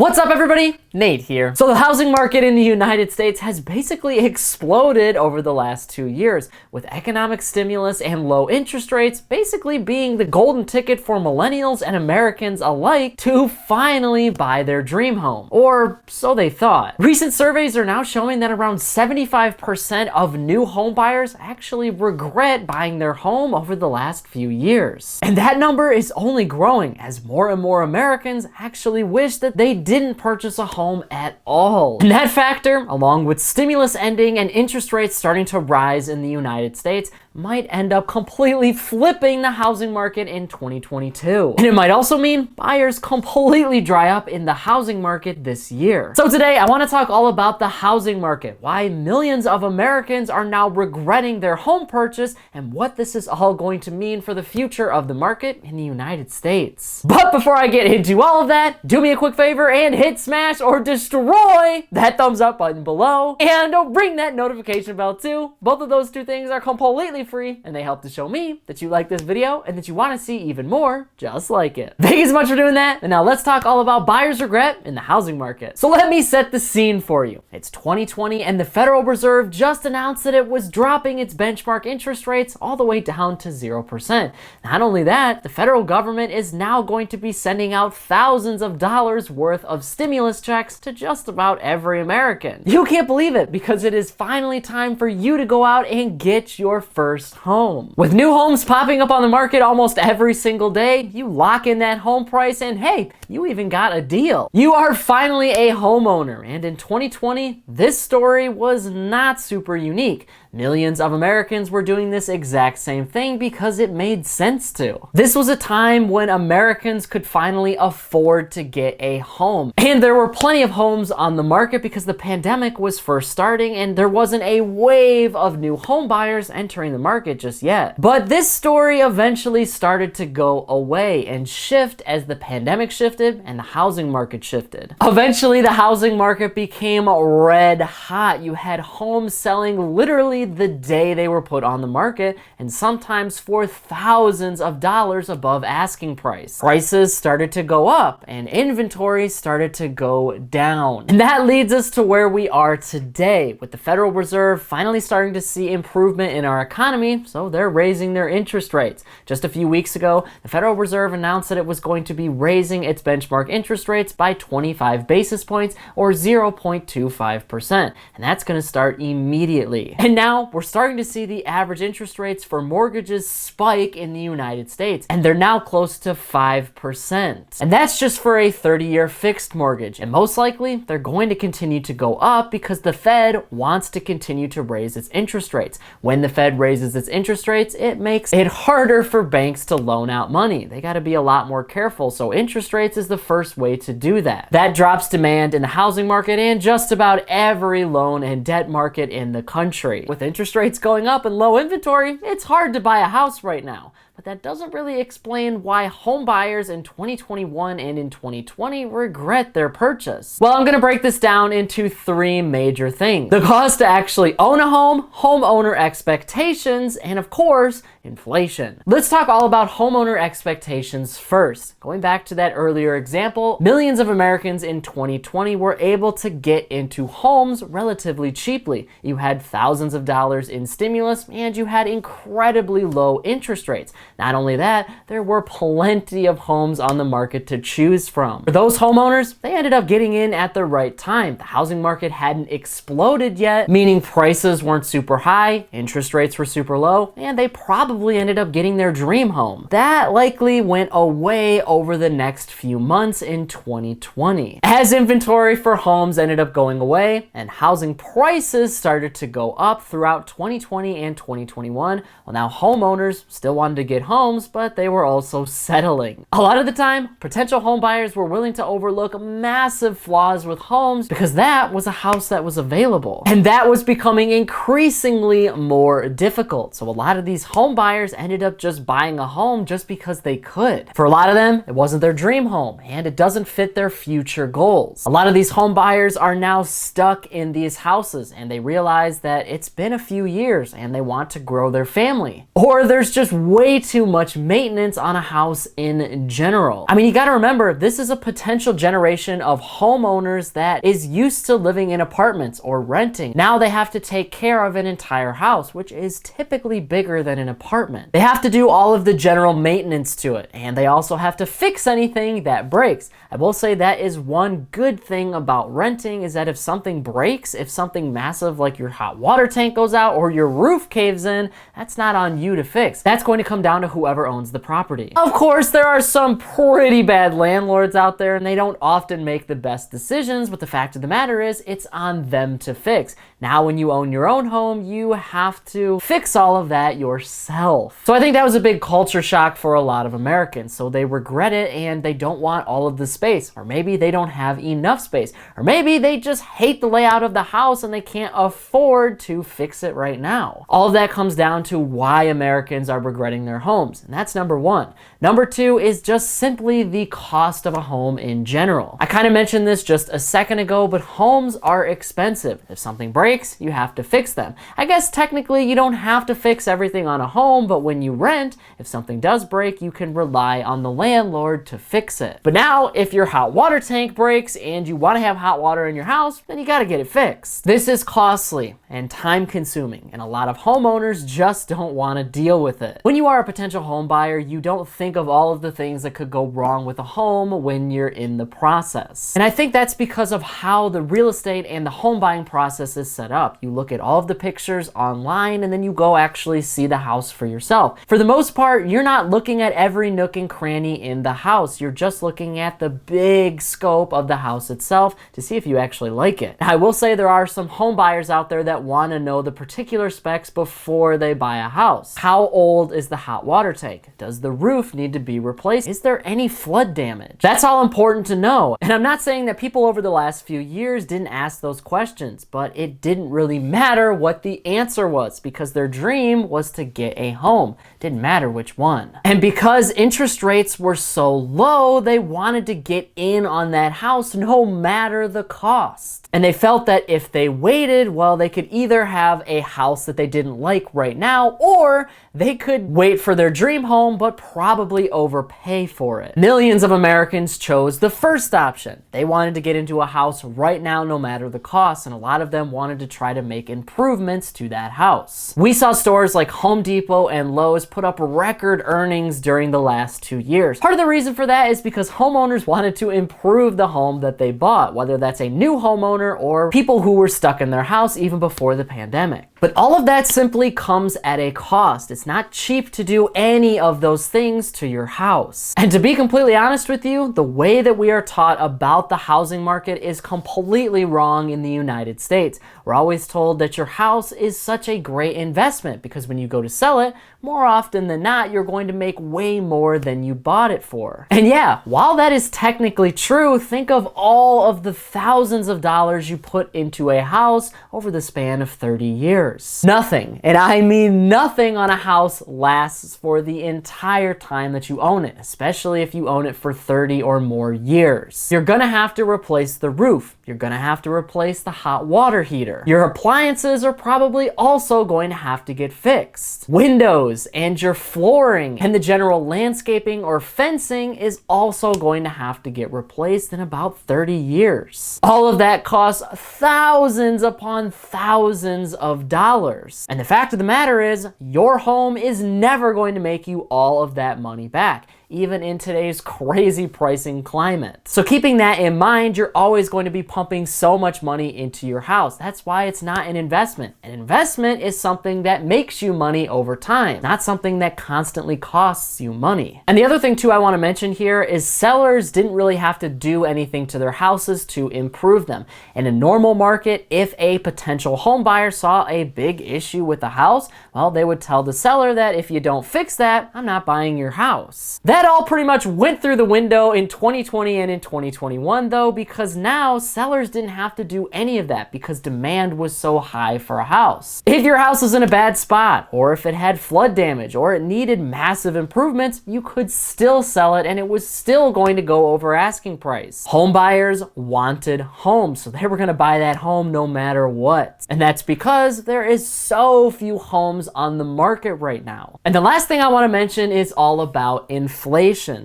What's up everybody? Nate here. So the housing market in the United States has basically exploded over the last 2 years, with economic stimulus and low interest rates basically being the golden ticket for millennials and Americans alike to finally buy their dream home. Or so they thought. Recent surveys are now showing that around 75% of new home buyers actually regret buying their home over the last few years. And that number is only growing as more and more Americans actually wish that they didn't purchase a home at all. And that factor, along with stimulus ending and interest rates starting to rise in the United States, might end up completely flipping the housing market in 2022. And it might also mean buyers completely dry up in the housing market this year. So today I want to talk all about the housing market, why millions of Americans are now regretting their home purchase, and what this is all going to mean for the future of the market in the United States. But before I get into all of that, do me a quick favor and hit smash or destroy that thumbs up button below, and ring that notification bell too. Both of those two things are completely free, and they help to show me that you like this video and that you want to see even more just like it. Thank you so much for doing that. And now let's talk all about buyer's regret in the housing market. So let me set the scene for you. It's 2020 and the Federal Reserve just announced that it was dropping its benchmark interest rates all the way down to 0%. Not only that, the federal government is now going to be sending out thousands of dollars worth of stimulus checks to just about every American. You can't believe it, because it is finally time for you to go out and get your first home. With new homes popping up on the market almost every single day, you lock in that home price and hey, you even got a deal. You are finally a homeowner, and in 2020, this story was not super unique. Millions of Americans were doing this exact same thing because it made sense to. This was a time when Americans could finally afford to get a home. And there were plenty of homes on the market because the pandemic was first starting and there wasn't a wave of new home buyers entering the market just yet. But this story eventually started to go away and shift as the pandemic shifted and the housing market shifted. Eventually, the housing market became red hot. You had homes selling literally the day they were put on the market, and sometimes for thousands of dollars above asking price. Prices started to go up and inventory started to go down. And that leads us to where we are today, with the Federal Reserve finally starting to see improvement in our economy, so they're raising their interest rates. Just a few weeks ago, the Federal Reserve announced that it was going to be raising its benchmark interest rates by 25 basis points or 0.25%. And that's going to start immediately. And now we're starting to see the average interest rates for mortgages spike in the United States, and they're now close to 5%. And that's just for a 30-year fixed mortgage. And most likely, they're going to continue to go up because the Fed wants to continue to raise its interest rates. When the Fed raises its interest rates, it makes it harder for banks to loan out money. They got to be a lot more careful, so interest rates is the first way to do that. That drops demand in the housing market and just about every loan and debt market in the country. With interest rates going up and low inventory, it's hard to buy a house right now. But that doesn't really explain why home buyers in 2021 and in 2020 regret their purchase. Well, I'm going to break this down into 3 major things: the cost to actually own a home, homeowner expectations, and of course, inflation. Let's talk all about homeowner expectations first. Going back to that earlier example, millions of Americans in 2020 were able to get into homes relatively cheaply. You had thousands of dollars in stimulus and you had incredibly low interest rates. Not only that, there were plenty of homes on the market to choose from. For those homeowners, they ended up getting in at the right time. The housing market hadn't exploded yet, meaning prices weren't super high, interest rates were super low, and they probably ended up getting their dream home. That likely went away over the next few months in 2020. As inventory for homes ended up going away and housing prices started to go up throughout 2020 and 2021, well, now homeowners still wanted to get homes, but they were also settling. A lot of the time, potential home buyers were willing to overlook massive flaws with homes because that was a house that was available. And that was becoming increasingly more difficult. So a lot of these home buyers ended up just buying a home just because they could. For a lot of them, it wasn't their dream home and it doesn't fit their future goals. A lot of these home buyers are now stuck in these houses and they realize that it's been a few years and they want to grow their family. Or there's just way too too much maintenance on a house in general. I mean, you gotta remember, this is a potential generation of homeowners that is used to living in apartments or renting. Now they have to take care of an entire house, which is typically bigger than an apartment. They have to do all of the general maintenance to it, and they also have to fix anything that breaks. I will say that is one good thing about renting, is that if something breaks, if something massive like your hot water tank goes out or your roof caves in, that's not on you to fix. That's going to come down to whoever owns the property. Of course, there are some pretty bad landlords out there, and they don't often make the best decisions, but the fact of the matter is, it's on them to fix. Now, when you own your own home, you have to fix all of that yourself. So I think that was a big culture shock for a lot of Americans. So they regret it and they don't want all of the space, or maybe they don't have enough space, or maybe they just hate the layout of the house and they can't afford to fix it right now. All of that comes down to why Americans are regretting their homes, and that's number one. Number two is just simply the cost of a home in general. I kind of mentioned this just a second ago, but homes are expensive. If something breaks, you have to fix them. I guess technically you don't have to fix everything on a home, but when you rent, if something does break, you can rely on the landlord to fix it. But now, if your hot water tank breaks and you want to have hot water in your house, then you got to get it fixed. This is costly and time consuming, and a lot of homeowners just don't want to deal with it. When you are a potential home buyer, you don't think of all of the things that could go wrong with a home when you're in the process. And I think that's because of how the real estate and the home buying process is set up. You look at all of the pictures online and then you go actually see the house for yourself. For the most part, you're not looking at every nook and cranny in the house. You're just looking at the big scope of the house itself to see if you actually like it. Now, I will say there are some home buyers out there that want to know the particular specs before they buy a house. How old is the hot water tank? Does the roof need to be replaced? Is there any flood damage? That's all important to know. And I'm not saying that people over the last few years didn't ask those questions, but it didn't really matter what the answer was because their dream was to get a home. Didn't matter which one. And because interest rates were so low, they wanted to get in on that house no matter the cost. And they felt that if they waited, well, they could either have a house that they didn't like right now, or they could wait for their dream home, but probably overpay for it. Millions of Americans chose the first option. They wanted to get into a house right now, no matter the cost, and a lot of them wanted to try to make improvements to that house. We saw stores like Home Depot and Lowe's put up record earnings during the last 2 years. Part of the reason for that is because homeowners wanted to improve the home that they bought, whether that's a new homeowner or people who were stuck in their house even before the pandemic. But all of that simply comes at a cost. It's not cheap to do any of those things to your house. And to be completely honest with you, the way that we are taught about the housing market is completely wrong in the United States. We're always told that your house is such a great investment because when you go to sell it, more often than not, you're going to make way more than you bought it for. And yeah, while that is technically true, think of all of the thousands of dollars you put into a house over the span of 30 years. Nothing, and I mean nothing, on a house lasts for the entire time that you own it, especially if you own it for 30 or more years. You're gonna have to replace the roof. You're gonna have to replace the hot water heater. Your appliances are probably also going to have to get fixed. Windows and your flooring and the general landscaping or fencing is also going to have to get replaced in about 30 years. All of that costs thousands upon thousands of dollars. And the fact of the matter is, your home is never going to make you all of that money back, even in today's crazy pricing climate. So keeping that in mind, you're always going to be pumping so much money into your house. That's why it's not an investment. An investment is something that makes you money over time, not something that constantly costs you money. And the other thing too I want to mention here is sellers didn't really have to do anything to their houses to improve them. In a normal market, if a potential home buyer saw a big issue with the house, well, they would tell the seller that if you don't fix that, I'm not buying your house. That That all pretty much went through the window in 2020 and in 2021 though, because now sellers didn't have to do any of that because demand was so high for a house. If your house was in a bad spot, or if it had flood damage, or it needed massive improvements, you could still sell it and it was still going to go over asking price. Home buyers wanted homes, so they were gonna buy that home no matter what. And that's because there is so few homes on the market right now. And the last thing I wanna mention is all about inflation.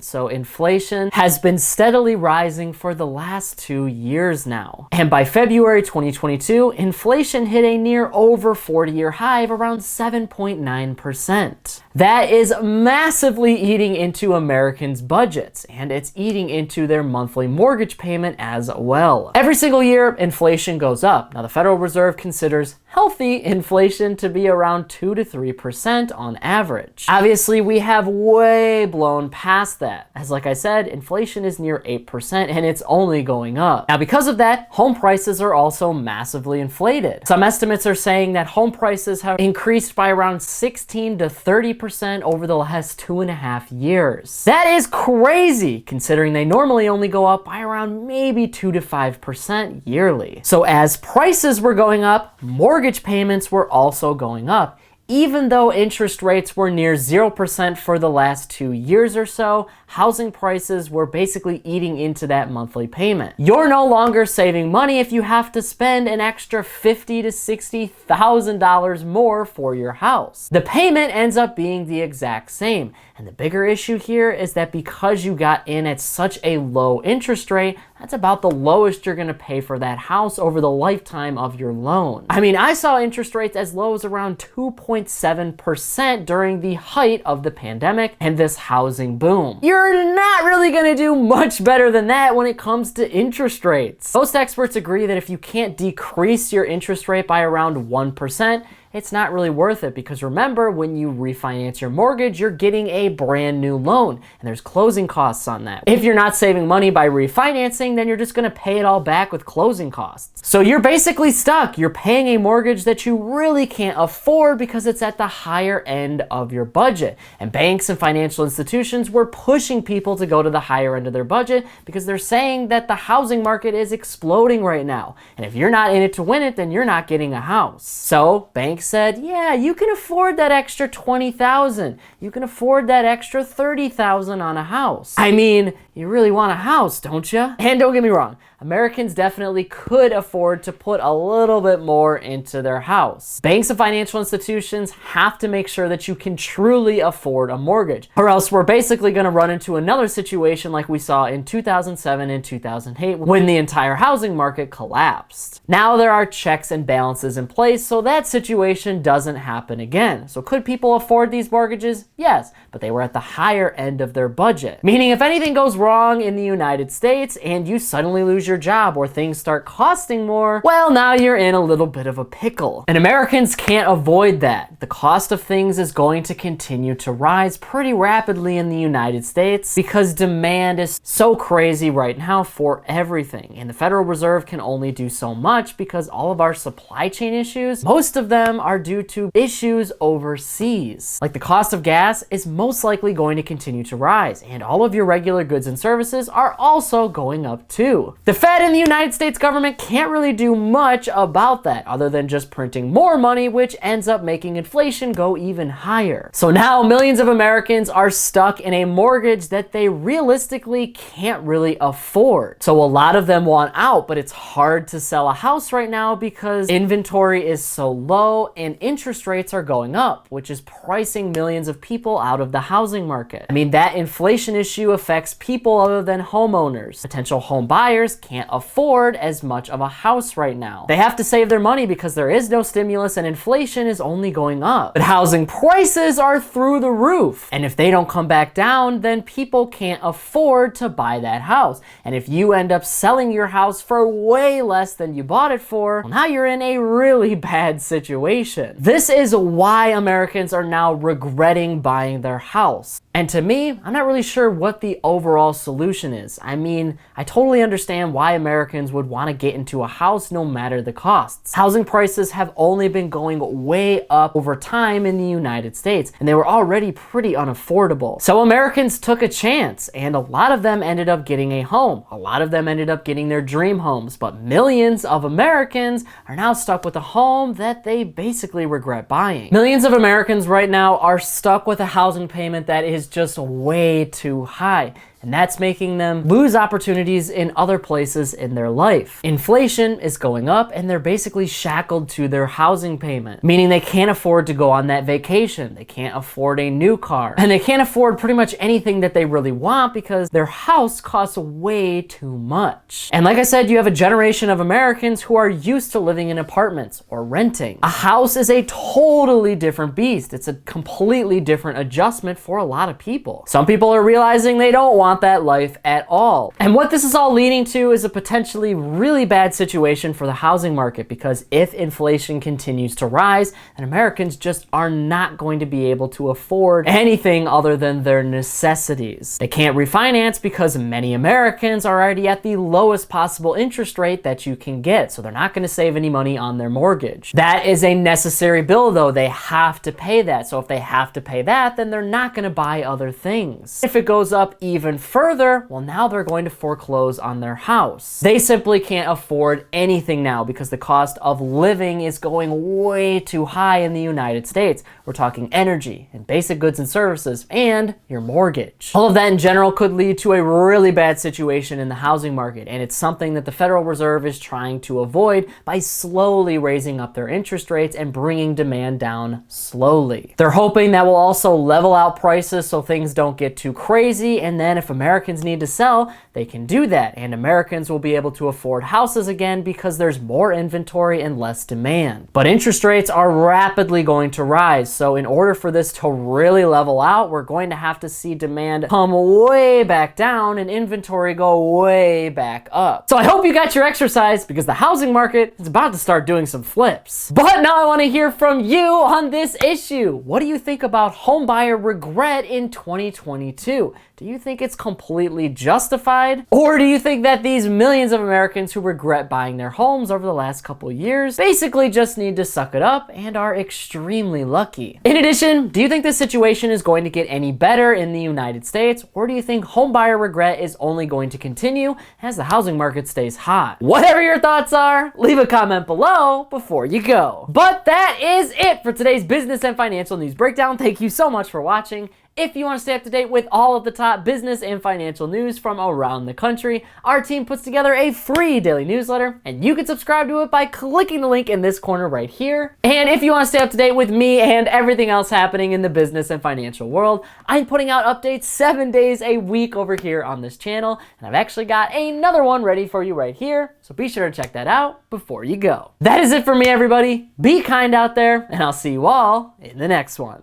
So inflation has been steadily rising for the last 2 years now. And by February 2022, inflation hit a near over 40-year high of around 7.9%. That is massively eating into Americans' budgets, and it's eating into their monthly mortgage payment as well. Every single year, inflation goes up. Now, the Federal Reserve considers healthy inflation to be around 2 to 3% on average. Obviously, we have way blown past that. As like I said, inflation is near 8% and it's only going up. Now, because of that, home prices are also massively inflated. Some estimates are saying that home prices have increased by around 16 to 30% over the last 2.5 years. That is crazy, considering they normally only go up by around maybe 2 to 5% yearly. So as prices were going up, mortgage payments were also going up. Even though interest rates were near 0% for the last 2 years or so, housing prices were basically eating into that monthly payment. You're no longer saving money if you have to spend an extra $50,000 to $60,000 more for your house. The payment ends up being the exact same. And the bigger issue here is that because you got in at such a low interest rate, that's about the lowest you're gonna pay for that house over the lifetime of your loan. I mean, I saw interest rates as low as around 2.7% during the height of the pandemic and this housing boom. You're not really gonna do much better than that when it comes to interest rates. Most experts agree that if you can't decrease your interest rate by around 1%, it's not really worth it, because remember, when you refinance your mortgage, you're getting a brand new loan and there's closing costs on that. If you're not saving money by refinancing, then you're just gonna pay it all back with closing costs. So you're basically stuck. You're paying a mortgage that you really can't afford because it's at the higher end of your budget. And banks and financial institutions were pushing people to go to the higher end of their budget because they're saying that the housing market is exploding right now. And if you're not in it to win it, then you're not getting a house. So banks said, yeah, you can afford that extra $20,000. You can afford that extra $30,000 on a house. I mean, you really want a house, don't you? And don't get me wrong, Americans definitely could afford to put a little bit more into their house. Banks and financial institutions have to make sure that you can truly afford a mortgage, or else we're basically gonna run into another situation like we saw in 2007 and 2008 when the entire housing market collapsed. Now there are checks and balances in place so that situation doesn't happen again. So could people afford these mortgages? Yes, but they were at the higher end of their budget. Meaning if anything goes wrong in the United States and you suddenly lose your job or things start costing more, well, now you're in a little bit of a pickle. And Americans can't avoid that. The cost of things is going to continue to rise pretty rapidly in the United States because demand is so crazy right now for everything. And the Federal Reserve can only do so much because all of our supply chain issues, most of them are due to issues overseas. Like the cost of gas is most likely going to continue to rise, and all of your regular goods and services are also going up too. The Fed and the United States government can't really do much about that other than just printing more money, which ends up making inflation go even higher. So now millions of Americans are stuck in a mortgage that they realistically can't really afford. So a lot of them want out, but it's hard to sell a house right now because inventory is so low and interest rates are going up, which is pricing millions of people out of the housing market. I mean, that inflation issue affects people other than homeowners. Potential home buyers can't afford as much of a house right now. They have to save their money because there is no stimulus and inflation is only going up. But housing prices are through the roof. And if they don't come back down, then people can't afford to buy that house. And if you end up selling your house for way less than you bought it for, well, now you're in a really bad situation. This is why Americans are now regretting buying their house. And to me, I'm not really sure what the overall solution is. I mean, I totally understand why Americans would want to get into a house no matter the costs. Housing prices have only been going way up over time in the United States, and they were already pretty unaffordable. So Americans took a chance, and a lot of them ended up getting a home. A lot of them ended up getting their dream homes, but millions of Americans are now stuck with a home that they basically regret buying. Millions of Americans right now are stuck with a housing payment that is just way too high. And that's making them lose opportunities in other places in their life. Inflation is going up and they're basically shackled to their housing payment, meaning they can't afford to go on that vacation. They can't afford a new car, and they can't afford pretty much anything that they really want because their house costs way too much. And like I said, you have a generation of Americans who are used to living in apartments or renting. A house is a totally different beast. It's a completely different adjustment for a lot of people. Some people are realizing they don't want that life at all. And what this is all leading to is a potentially really bad situation for the housing market, because if inflation continues to rise, then Americans just are not going to be able to afford anything other than their necessities. They can't refinance because many Americans are already at the lowest possible interest rate that you can get, so they're not going to save any money on their mortgage. That is a necessary bill though. They have to pay that. So if they have to pay that, then they're not going to buy other things. If it goes up even further, well, now they're going to foreclose on their house. They simply can't afford anything now because the cost of living is going way too high in the United States. We're talking energy and basic goods and services and your mortgage. All of that in general could lead to a really bad situation in the housing market, and it's something that the Federal Reserve is trying to avoid by slowly raising up their interest rates and bringing demand down slowly. They're hoping that will also level out prices so things don't get too crazy, and then if Americans need to sell, they can do that, and Americans will be able to afford houses again because there's more inventory and less demand. But interest rates are rapidly going to rise, so in order for this to really level out, we're going to have to see demand come way back down and inventory go way back up. So I hope you got your exercise, because the housing market is about to start doing some flips. But now I want to hear from you on this issue. What do you think about homebuyer regret in 2022? Do you think it's completely justified? Or do you think that these millions of Americans who regret buying their homes over the last couple years basically just need to suck it up and are extremely lucky? In addition, do you think this situation is going to get any better in the United States? Or do you think homebuyer regret is only going to continue as the housing market stays hot? Whatever your thoughts are, leave a comment below before you go. But that is it for today's business and financial news breakdown. Thank you so much for watching. If you want to stay up to date with all of the top business and financial news from around the country, our team puts together a free daily newsletter, and you can subscribe to it by clicking the link in this corner right here. And if you want to stay up to date with me and everything else happening in the business and financial world, I'm putting out updates 7 days a week over here on this channel, and I've actually got another one ready for you right here, so be sure to check that out before you go. That is it for me, everybody. Be kind out there, and I'll see you all in the next one.